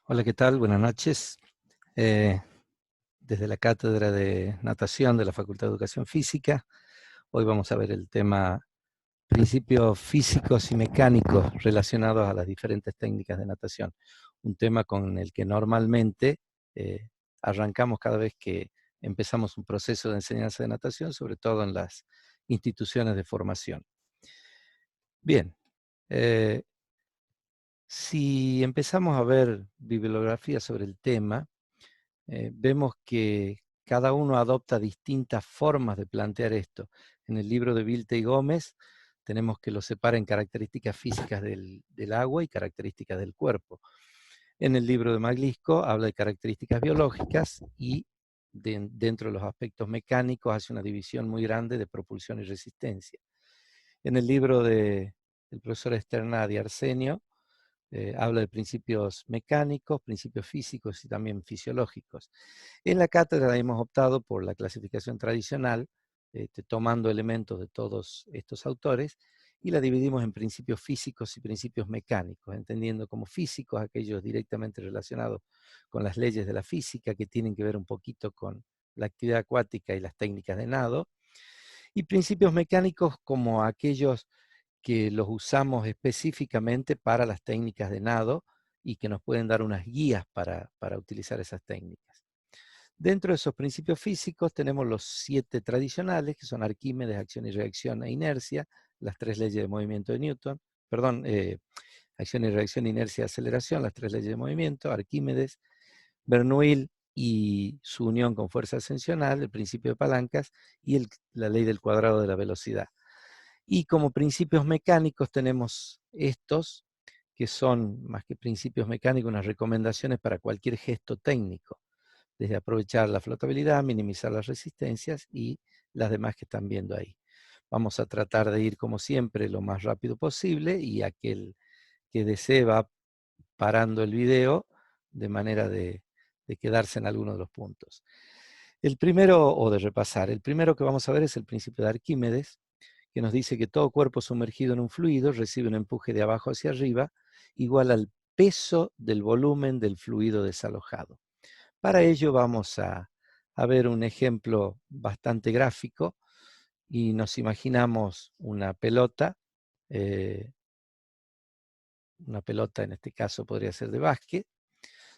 Hola, ¿qué tal? Buenas noches. Eh, Desde la Cátedra de Natación de la Facultad de Educación Física, hoy vamos a ver el tema principios físicos y mecánicos relacionados a las diferentes técnicas de natación. Un tema con el que normalmente arrancamos cada vez que empezamos un proceso de enseñanza de natación, sobre todo en las instituciones de formación. Bien, eh, si empezamos a ver bibliografía sobre el tema, vemos que cada uno adopta distintas formas de plantear esto. En el libro de Vilte y Gómez tenemos que lo separa en características físicas del agua y características del cuerpo. En el libro de Maglisco habla de características biológicas y dentro de los aspectos mecánicos hace una división muy grande de propulsión y resistencia. En el libro del profesor Esternad y Arsenio habla de principios mecánicos, principios físicos y también fisiológicos. En la cátedra hemos optado por la clasificación tradicional, tomando elementos de todos estos autores, y la dividimos en principios físicos y principios mecánicos, entendiendo como físicos aquellos directamente relacionados con las leyes de la física, que tienen que ver un poquito con la actividad acuática y las técnicas de nado, y principios mecánicos como aquellos que los usamos específicamente para las técnicas de nado y que nos pueden dar unas guías para utilizar esas técnicas. Dentro de esos principios físicos tenemos los 7 tradicionales, que son Arquímedes, acción y reacción e inercia, las 3 leyes de movimiento de Newton, perdón, acción y reacción, inercia y aceleración, las 3 leyes de movimiento, Arquímedes, Bernoulli y su unión con fuerza ascensional, el principio de palancas y la ley del cuadrado de la velocidad. Y como principios mecánicos tenemos estos, que son, más que principios mecánicos, unas recomendaciones para cualquier gesto técnico, desde aprovechar la flotabilidad, minimizar las resistencias y las demás que están viendo ahí. Vamos a tratar de ir, como siempre, lo más rápido posible, y aquel que desee va parando el video de manera de quedarse en alguno de los puntos. El primero, o de repasar, el primero que vamos a ver es el principio de Arquímedes, que nos dice que todo cuerpo sumergido en un fluido recibe un empuje de abajo hacia arriba igual al peso del volumen del fluido desalojado. Para ello vamos a ver un ejemplo bastante gráfico y nos imaginamos una pelota en este caso podría ser de básquet,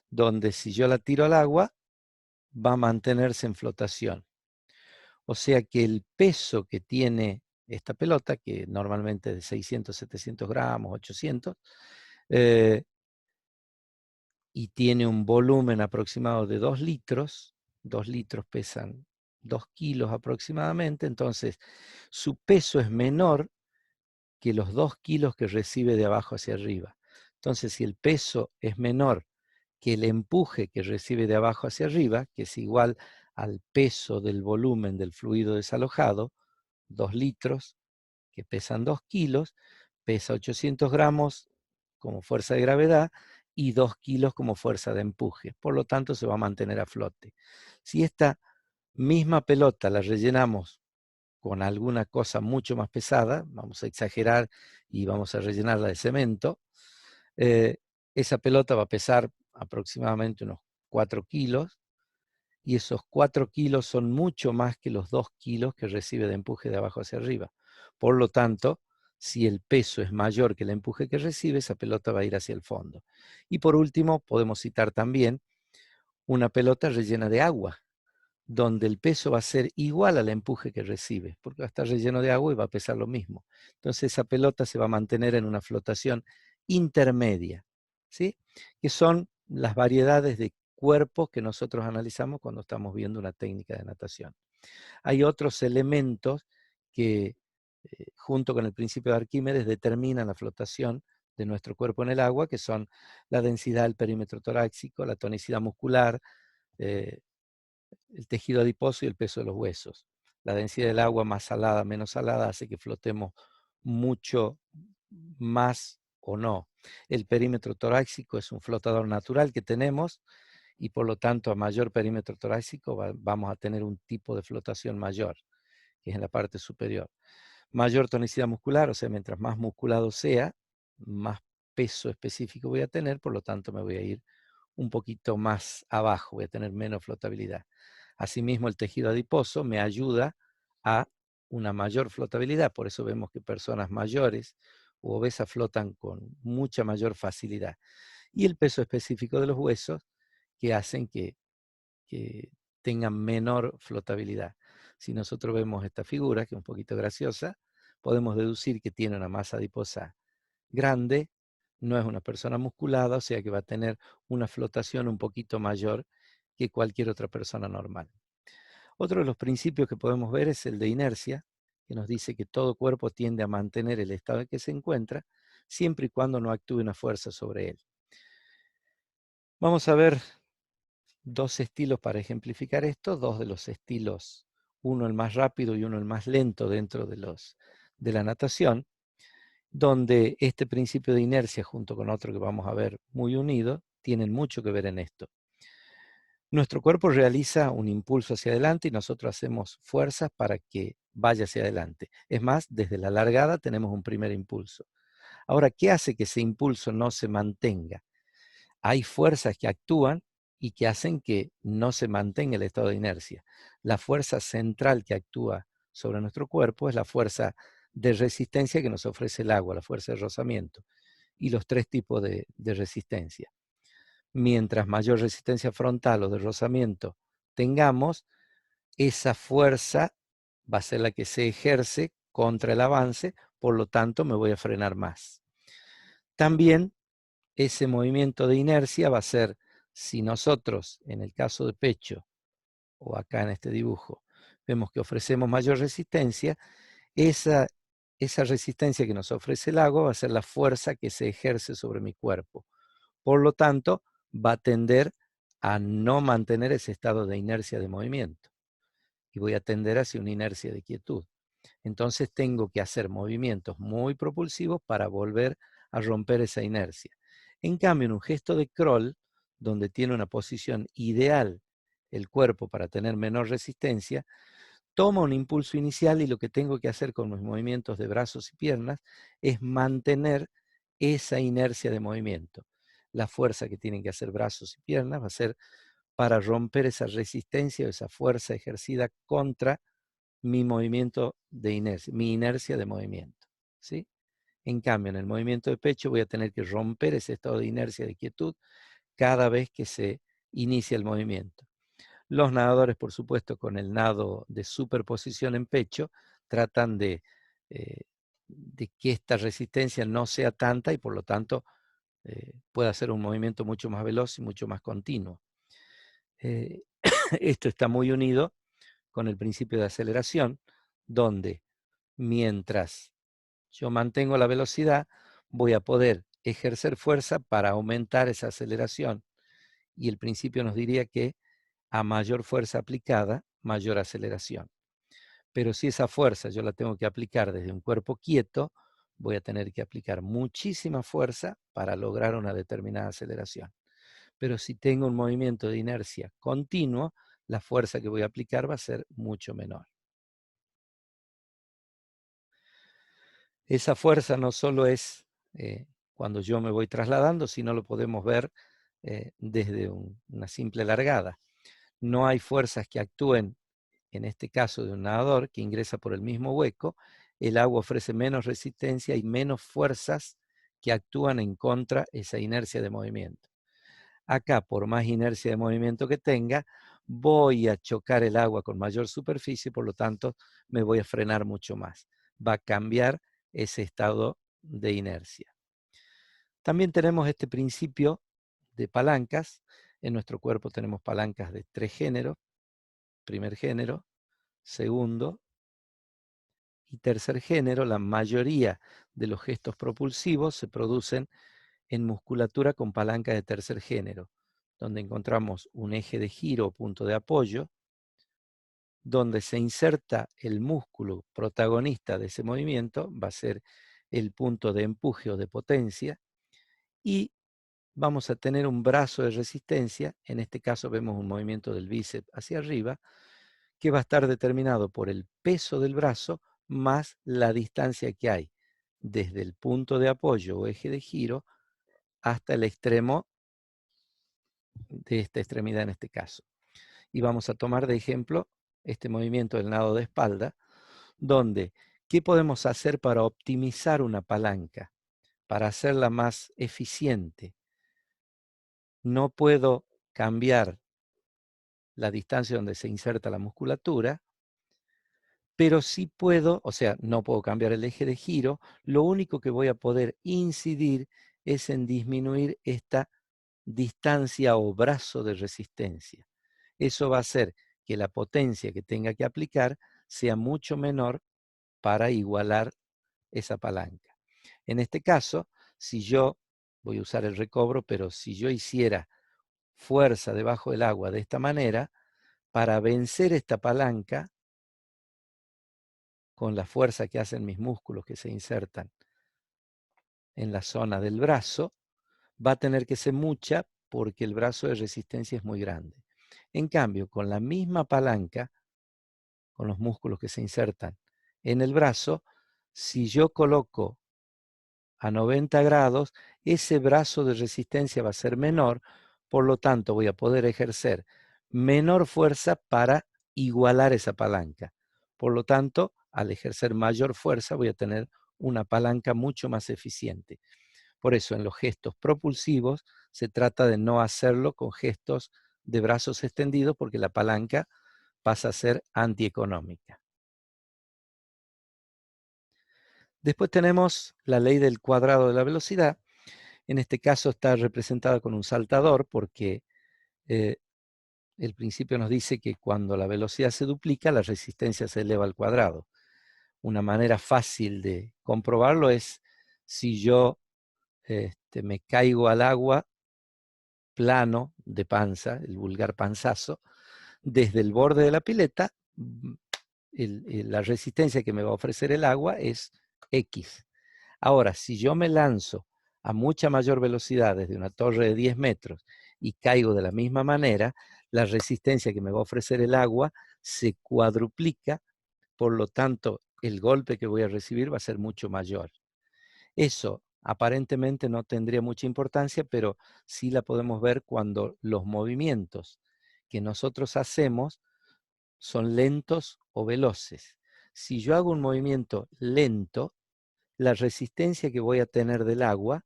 donde si yo la tiro al agua va a mantenerse en flotación. O sea que el peso que tiene esta pelota, que normalmente es de 600, 700 gramos, 800, y tiene un volumen aproximado de 2 litros, 2 litros pesan 2 kilos aproximadamente, entonces su peso es menor que los 2 kilos que recibe de abajo hacia arriba. Entonces, si el peso es menor que el empuje que recibe de abajo hacia arriba, que es igual al peso del volumen del fluido desalojado, 2 litros, que pesan 2 kilos, pesa 800 gramos como fuerza de gravedad y 2 kilos como fuerza de empuje. Por lo tanto, se va a mantener a flote. Si esta misma pelota la rellenamos con alguna cosa mucho más pesada, vamos a exagerar y vamos a rellenarla de cemento, esa pelota va a pesar aproximadamente unos 4 kilos, y esos 4 kilos son mucho más que los 2 kilos que recibe de empuje de abajo hacia arriba. Por lo tanto, si el peso es mayor que el empuje que recibe, esa pelota va a ir hacia el fondo. Y por último, podemos citar también una pelota rellena de agua, donde el peso va a ser igual al empuje que recibe, porque va a estar relleno de agua y va a pesar lo mismo. Entonces esa pelota se va a mantener en una flotación intermedia, ¿sí? Que son las variedades de cuerpos que nosotros analizamos cuando estamos viendo una técnica de natación. Hay otros elementos que, junto con el principio de Arquímedes, determinan la flotación de nuestro cuerpo en el agua, que son la densidad del perímetro torácico, la tonicidad muscular, eh, el tejido adiposo y el peso de los huesos. La densidad del agua más salada, menos salada, hace que flotemos mucho más o no. El perímetro torácico es un flotador natural que tenemos, y por lo tanto a mayor perímetro torácico vamos a tener un tipo de flotación mayor, que es en la parte superior. Mayor tonicidad muscular, o sea, mientras más musculado sea, más peso específico voy a tener, por lo tanto me voy a ir un poquito más abajo, voy a tener menos flotabilidad. Asimismo, el tejido adiposo me ayuda a una mayor flotabilidad, por eso vemos que personas mayores u obesas flotan con mucha mayor facilidad. Y el peso específico de los huesos que hacen que tengan menor flotabilidad. Si nosotros vemos esta figura, que es un poquito graciosa, podemos deducir que tiene una masa adiposa grande, no es una persona musculada, o sea que va a tener una flotación un poquito mayor que cualquier otra persona normal. Otro de los principios que podemos ver es el de inercia, que nos dice que todo cuerpo tiende a mantener el estado en que se encuentra, siempre y cuando no actúe una fuerza sobre él. Vamos a ver dos estilos para ejemplificar esto, dos de los estilos, uno el más rápido y uno el más lento dentro de la natación, donde este principio de inercia junto con otro que vamos a ver muy unido, tienen mucho que ver en esto. Nuestro cuerpo realiza un impulso hacia adelante y nosotros hacemos fuerzas para que vaya hacia adelante. Es más, desde la largada tenemos un primer impulso. Ahora, ¿qué hace que ese impulso no se mantenga? Hay fuerzas que actúan y que hacen que no se mantenga el estado de inercia. La fuerza central que actúa sobre nuestro cuerpo es la fuerza de resistencia que nos ofrece el agua, la fuerza de rozamiento, y los tres tipos de resistencia. Mientras mayor resistencia frontal o de rozamiento tengamos, esa fuerza va a ser la que se ejerce contra el avance, por lo tanto me voy a frenar más. También ese movimiento de inercia va a ser, si nosotros, en el caso de pecho, o acá en este dibujo, vemos que ofrecemos mayor resistencia, esa resistencia que nos ofrece el agua va a ser la fuerza que se ejerce sobre mi cuerpo. Por lo tanto, va a tender a no mantener ese estado de inercia de movimiento y voy a tender hacia una inercia de quietud. Entonces tengo que hacer movimientos muy propulsivos para volver a romper esa inercia. En cambio, en un gesto de crawl, donde tiene una posición ideal el cuerpo para tener menor resistencia, toma un impulso inicial y lo que tengo que hacer con mis movimientos de brazos y piernas es mantener esa inercia de movimiento. La fuerza que tienen que hacer brazos y piernas va a ser para romper esa resistencia o esa fuerza ejercida contra mi movimiento de inercia, mi inercia de movimiento, ¿sí? En cambio, en el movimiento de pecho voy a tener que romper ese estado de inercia, de quietud, cada vez que se inicia el movimiento. Los nadadores, por supuesto, con el nado de superposición en pecho, tratan eh, de que esta resistencia no sea tanta y por lo tanto pueda hacer un movimiento mucho más veloz y mucho más continuo. Esto está muy unido con el principio de aceleración, donde mientras yo mantengo la velocidad, voy a poder ejercer fuerza para aumentar esa aceleración. Y el principio nos diría que a mayor fuerza aplicada, mayor aceleración. Pero si esa fuerza yo la tengo que aplicar desde un cuerpo quieto, voy a tener que aplicar muchísima fuerza para lograr una determinada aceleración. Pero si tengo un movimiento de inercia continuo, la fuerza que voy a aplicar va a ser mucho menor. Esa fuerza no solo es cuando yo me voy trasladando, sino lo podemos ver desde una simple largada. No hay fuerzas que actúen, en este caso de un nadador que ingresa por el mismo hueco, el agua ofrece menos resistencia y menos fuerzas que actúan en contra de esa inercia de movimiento. Acá, por más inercia de movimiento que tenga, voy a chocar el agua con mayor superficie, por lo tanto, me voy a frenar mucho más. Va a cambiar ese estado de inercia. También tenemos este principio de palancas. En nuestro cuerpo tenemos palancas de 3 géneros. Primer género, segundo y tercer género. La mayoría de los gestos propulsivos se producen en musculatura con palanca de tercer género, donde encontramos un eje de giro o punto de apoyo, donde se inserta el músculo protagonista de ese movimiento, va a ser el punto de empuje o de potencia, y vamos a tener un brazo de resistencia. En este caso vemos un movimiento del bíceps hacia arriba, que va a estar determinado por el peso del brazo más la distancia que hay desde el punto de apoyo o eje de giro hasta el extremo de esta extremidad en este caso. Y vamos a tomar de ejemplo este movimiento del nado de espalda, donde, ¿qué podemos hacer para optimizar una palanca? Para hacerla más eficiente. No puedo cambiar la distancia donde se inserta la musculatura, pero sí puedo, o sea, no puedo cambiar el eje de giro, lo único que voy a poder incidir es en disminuir esta distancia o brazo de resistencia. Eso va a hacer que la potencia que tenga que aplicar sea mucho menor para igualar esa palanca. En este caso, si yo, voy a usar el recobro, pero si yo hiciera fuerza debajo del agua de esta manera, para vencer esta palanca, con la fuerza que hacen mis músculos que se insertan en la zona del brazo, va a tener que ser mucha porque el brazo de resistencia es muy grande. En cambio, con la misma palanca, con los músculos que se insertan en el brazo, si yo coloco a 90 grados, ese brazo de resistencia va a ser menor, por lo tanto voy a poder ejercer menor fuerza para igualar esa palanca. Por lo tanto, al ejercer mayor fuerza voy a tener una palanca mucho más eficiente. Por eso en los gestos propulsivos se trata de no hacerlo con gestos de brazos extendidos porque la palanca pasa a ser antieconómica. Después tenemos la ley del cuadrado de la velocidad. En este caso está representada con un saltador porque el principio nos dice que cuando la velocidad se duplica, la resistencia se eleva al cuadrado. Una manera fácil de comprobarlo es si yo me caigo al agua plano de panza, el vulgar panzazo, desde el borde de la pileta, la resistencia que me va a ofrecer el agua es X. Ahora, si yo me lanzo a mucha mayor velocidad desde una torre de 10 metros y caigo de la misma manera, la resistencia que me va a ofrecer el agua se cuadruplica, por lo tanto, el golpe que voy a recibir va a ser mucho mayor. Eso aparentemente no tendría mucha importancia, pero sí la podemos ver cuando los movimientos que nosotros hacemos son lentos o veloces. Si yo hago un movimiento lento, la resistencia que voy a tener del agua,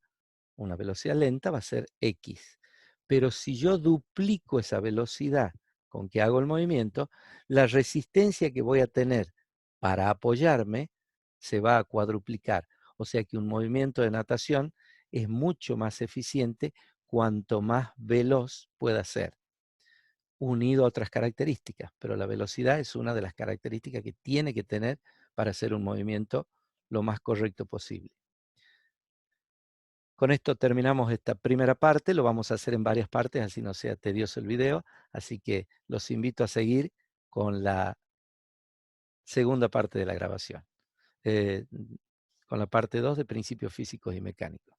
una velocidad lenta, va a ser X. Pero si yo duplico esa velocidad con que hago el movimiento, la resistencia que voy a tener para apoyarme se va a cuadruplicar. O sea que un movimiento de natación es mucho más eficiente cuanto más veloz pueda ser, unido a otras características, pero la velocidad es una de las características que tiene que tener para hacer un movimiento lo más correcto posible. Con esto terminamos esta primera parte, lo vamos a hacer en varias partes, así no sea tedioso el video, así que los invito a seguir con la segunda parte de la grabación, con la parte 2 de principios físicos y mecánicos.